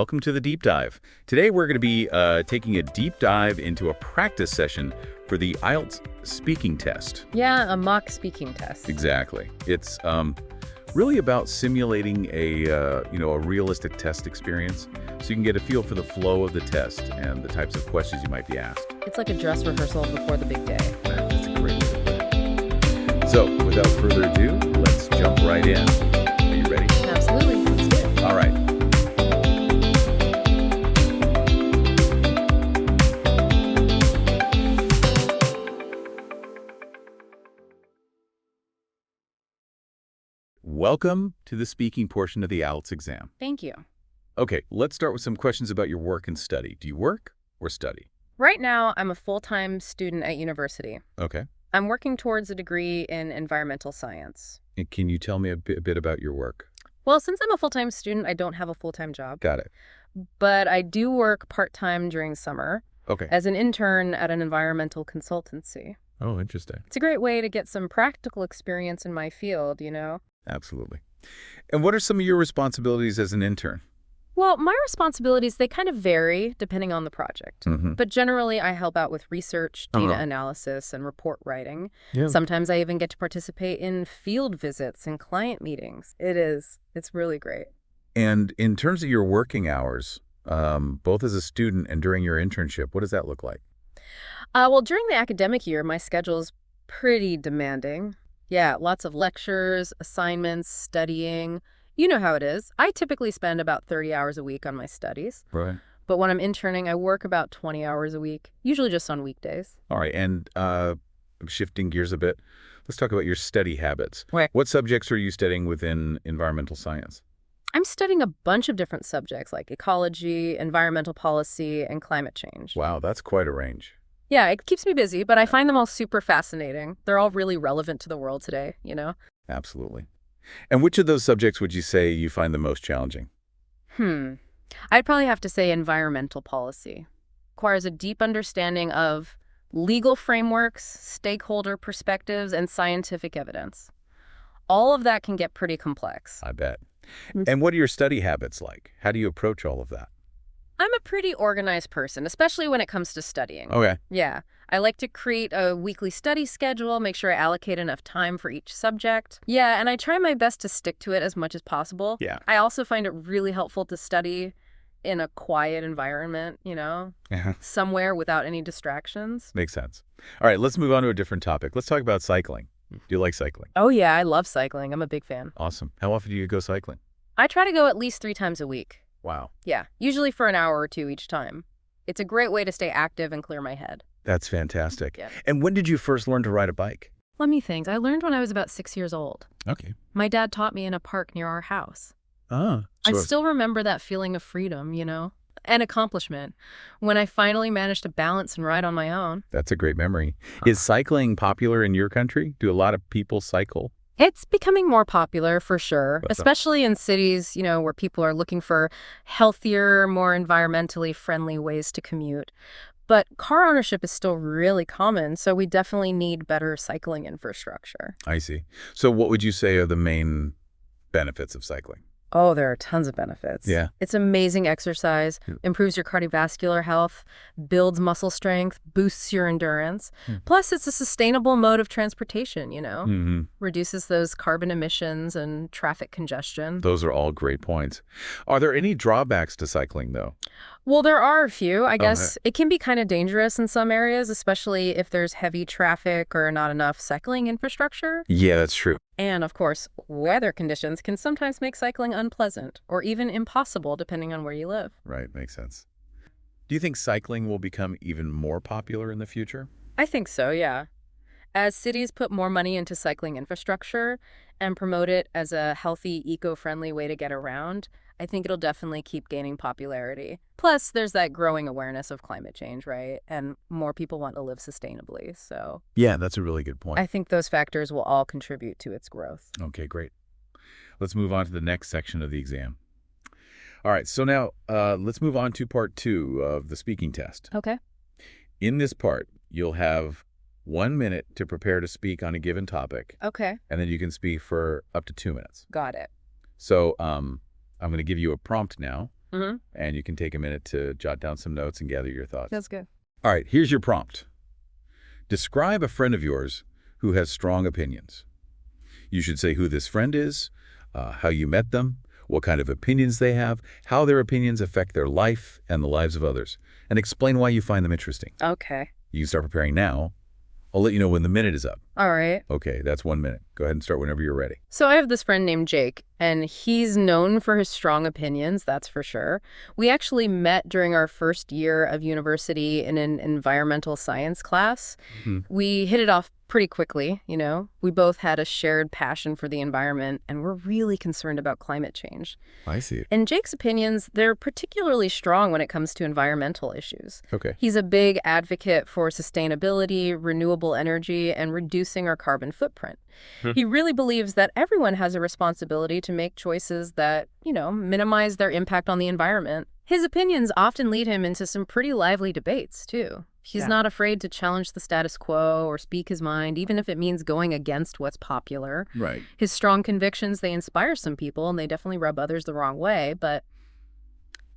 welcome to the deep dive. Today we're going to be taking a deep dive into a practice session for the IELTS speaking test. Yeah, a mock speaking test. Exactly. It's really about simulating a realistic test experience, so you can get a feel for the flow of the test and the types of questions you might be asked. It's like a dress rehearsal before the big day. That's a great way to put it. So, without further ado, let's jump right in. Are you ready? Absolutely. Let's do it. All right. Welcome to the speaking portion of the IELTS exam. Thank you. Okay, let's start with some questions about your work and study. Do you work or study? Right now, I'm a full-time student at university. Okay. I'm working towards a degree in environmental science. And can you tell me a bit about your work? Well, since I'm a full-time student, I don't have a full-time job. Got it. But I do work part-time during summer Okay. as an intern at an environmental consultancy. Oh, interesting. It's a great way to get some practical experience in my field, you know? Absolutely. And what are some of your responsibilities as an intern? Well, my responsibilities, they kind of vary depending on the project. Mm-hmm. But generally, I help out with research, data analysis, and report writing. Yeah. Sometimes I even get to participate in field visits and client meetings. It's really great. And in terms of your working hours, both as a student and during your internship, what does that look like? Well, during the academic year, my schedule is pretty demanding. Yeah, lots of lectures, assignments, studying. You know how it is. I typically spend about 30 hours a week on my studies. Right. But when I'm interning, I work about 20 hours a week, usually just on weekdays. All right. And shifting gears a bit, let's talk about your study habits. Right. What subjects are you studying within environmental science? I'm studying a bunch of different subjects like ecology, environmental policy, and climate change. Wow, that's quite a range. Yeah, it keeps me busy, but I find them all super fascinating. They're all really relevant to the world today, you know? Absolutely. And which of those subjects would you say you find the most challenging? I'd probably have to say environmental policy. Requires a deep understanding of legal frameworks, stakeholder perspectives, and scientific evidence. All of that can get pretty complex. I bet. And what are your study habits like? How do you approach all of that? I'm a pretty organized person, especially when it comes to studying. Okay. Yeah. I like to create a weekly study schedule, make sure I allocate enough time for each subject. Yeah, and I try my best to stick to it as much as possible. Yeah. I also find it really helpful to study in a quiet environment, you know, somewhere without any distractions. Makes sense. All right, let's move on to a different topic. Let's talk about cycling. Do you like cycling? Oh, yeah, I love cycling. I'm a big fan. Awesome. How often do you go cycling? I try to go at least 3 times a week. Wow. Yeah, usually for an hour or 2 each time. It's a great way to stay active and clear my head. That's fantastic. Yeah. And when did you first learn to ride a bike? Let me think. I learned when I was about 6 years old. Okay. My dad taught me in a park near our house. Ah. I still remember that feeling of freedom, you know, and accomplishment when I finally managed to balance and ride on my own. That's a great memory. Is cycling popular in your country? Do a lot of people cycle? It's becoming more popular for sure, What's up? especially in cities, you know, where people are looking for healthier, more environmentally friendly ways to commute. But car ownership is still really common, so we definitely need better cycling infrastructure. I see. So what would you say are the main benefits of cycling? Oh, there are tons of benefits. Yeah. It's amazing exercise, improves your cardiovascular health, builds muscle strength, boosts your endurance. Plus, it's a sustainable mode of transportation, you know? Mm-hmm. Reduces those carbon emissions and traffic congestion. Those are all great points. Are there any drawbacks to cycling, though? Well, there are a few. I guess Okay. it can be kind of dangerous in some areas, especially if there's heavy traffic or not enough cycling infrastructure. Yeah, that's true. And, of course, weather conditions can sometimes make cycling unpleasant or even impossible depending on where you live. Right, makes sense. Do you think cycling will become even more popular in the future? I think so, yeah. As cities put more money into cycling infrastructure and promote it as a healthy, eco-friendly way to get around, I think it'll definitely keep gaining popularity. Plus, there's that growing awareness of climate change, right? And more people want to live sustainably. So Yeah, that's a really good point. I think those factors will all contribute to its growth. Okay, great. Let's move on to the next section of the exam. All right, so now let's move on to part 2 of the speaking test. Okay. In this part, you'll have 1 minute to prepare to speak on a given topic, Okay. and then you can speak for up to 2 minutes. Got it. So I'm going to give you a prompt now. Mm-hmm. And you can take a minute to jot down some notes and gather your thoughts. That's good. All right, here's your prompt. Describe a friend of yours who has strong opinions. You should say who this friend is, how you met them, what kind of opinions they have, how their opinions affect their life and the lives of others, and explain why you find them interesting. Okay. You can start preparing now. I'll let you know when the minute is up. All right. Okay, that's 1 minute. Go ahead and start whenever you're ready. So I have this friend named Jake, and he's known for his strong opinions, that's for sure. We actually met during our first year of university in an environmental science class. Hmm. We hit it off pretty quickly, you know. We both had a shared passion for the environment, and we're really concerned about climate change. I see. And Jake's opinions, they're particularly strong when it comes to environmental issues. Okay. He's a big advocate for sustainability, renewable energy, and reducing our carbon footprint. He really believes that everyone has a responsibility to make choices that, minimize their impact on the environment. His opinions often lead him into some pretty lively debates, too. He's not afraid to challenge the status quo or speak his mind, even if it means going against what's popular. Right. His strong convictions, they inspire some people, and they definitely rub others the wrong way, but,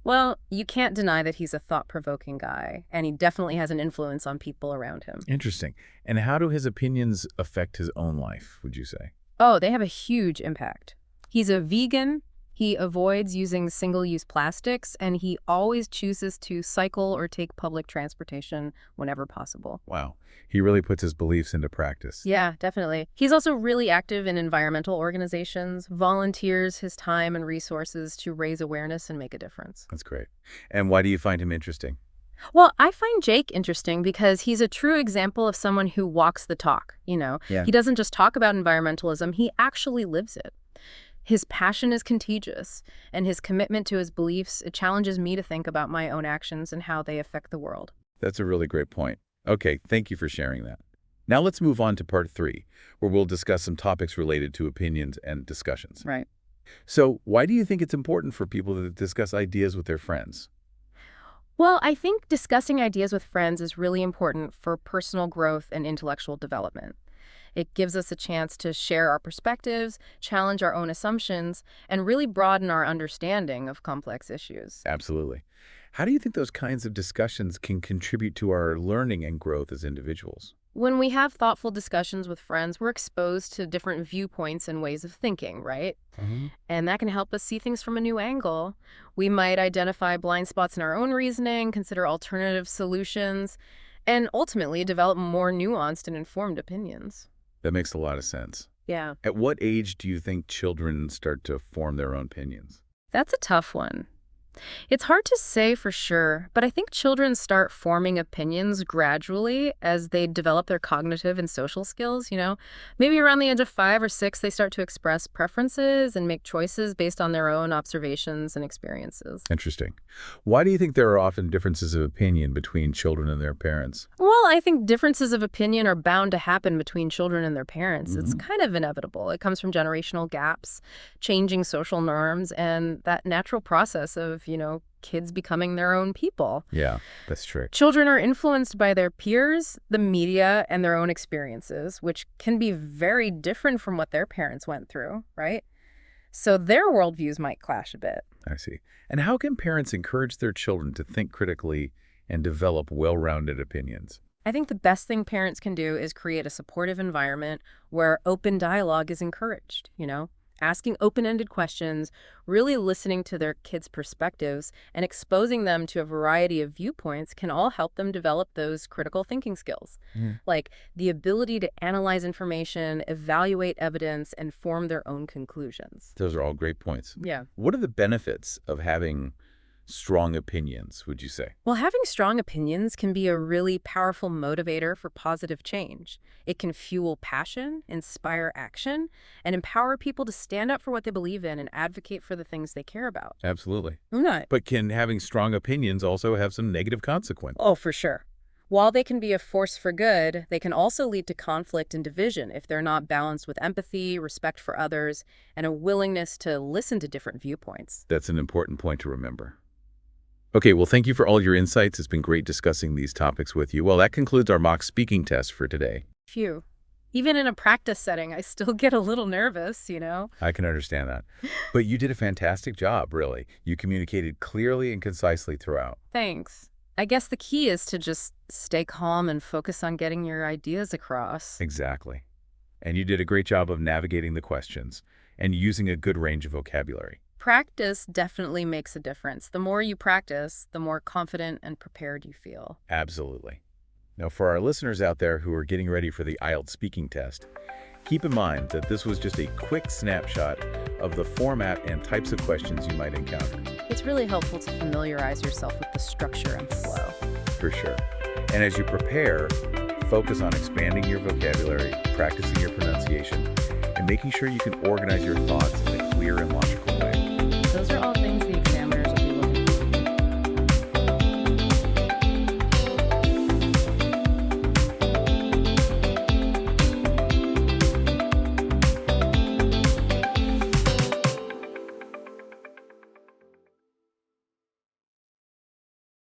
well, you can't deny that he's a thought-provoking guy, and he definitely has an influence on people around him. Interesting. And how do his opinions affect his own life, would you say? Oh, they have a huge impact. He's a vegan, he avoids using single-use plastics, and he always chooses to cycle or take public transportation whenever possible. Wow. He really puts his beliefs into practice. Yeah, definitely. He's also really active in environmental organizations, volunteers his time and resources to raise awareness and make a difference. That's great. And why do you find him interesting? Well, I find Jake interesting because he's a true example of someone who walks the talk, Yeah. He doesn't just talk about environmentalism, he actually lives it. His passion is contagious, and his commitment to his beliefs, it challenges me to think about my own actions and how they affect the world. That's a really great point. Okay, thank you for sharing that. Now let's move on to part 3, where we'll discuss some topics related to opinions and discussions. Right. So, why do you think it's important for people to discuss ideas with their friends? Well, I think discussing ideas with friends is really important for personal growth and intellectual development. It gives us a chance to share our perspectives, challenge our own assumptions, and really broaden our understanding of complex issues. Absolutely. How do you think those kinds of discussions can contribute to our learning and growth as individuals? When we have thoughtful discussions with friends, we're exposed to different viewpoints and ways of thinking, right? And that can help us see things from a new angle. We might identify blind spots in our own reasoning, consider alternative solutions, and ultimately develop more nuanced and informed opinions. That makes a lot of sense. Yeah. At what age do you think children start to form their own opinions? That's a tough one. It's hard to say for sure, but I think children start forming opinions gradually as they develop their cognitive and social skills, Maybe around the age of 5 or 6, they start to express preferences and make choices based on their own observations and experiences. Interesting. Why do you think there are often differences of opinion between children and their parents? Well, I think differences of opinion are bound to happen between children and their parents. It's kind of inevitable. It comes from generational gaps, changing social norms, and that natural process of, kids becoming their own people. Yeah, that's true. Children are influenced by their peers, the media, and their own experiences, which can be very different from what their parents went through, right? So their worldviews might clash a bit. I see. And how can parents encourage their children to think critically and develop well-rounded opinions? I think the best thing parents can do is create a supportive environment where open dialogue is encouraged, asking open-ended questions, really listening to their kids' perspectives, and exposing them to a variety of viewpoints can all help them develop those critical thinking skills, like the ability to analyze information, evaluate evidence, and form their own conclusions. Those are all great points. Yeah. What are the benefits of having strong opinions, would you say? Well, having strong opinions can be a really powerful motivator for positive change. It can fuel passion, inspire action, and empower people to stand up for what they believe in and advocate for the things they care about. Absolutely. Right. But can having strong opinions also have some negative consequences? Oh, for sure. While they can be a force for good, they can also lead to conflict and division if they're not balanced with empathy, respect for others, and a willingness to listen to different viewpoints. That's an important point to remember. Okay, well, thank you for all your insights. It's been great discussing these topics with you. Well, that concludes our mock speaking test for today. Phew. Even in a practice setting, I still get a little nervous. I can understand that. But you did a fantastic job, really. You communicated clearly and concisely throughout. Thanks. I guess the key is to just stay calm and focus on getting your ideas across. Exactly. And you did a great job of navigating the questions and using a good range of vocabulary. Practice definitely makes a difference. The more you practice, the more confident and prepared you feel. Absolutely. Now, for our listeners out there who are getting ready for the IELTS speaking test, keep in mind that this was just a quick snapshot of the format and types of questions you might encounter. It's really helpful to familiarize yourself with the structure and flow. For sure. And as you prepare, focus on expanding your vocabulary, practicing your pronunciation, and making sure you can organize your thoughts in a clear and logical way.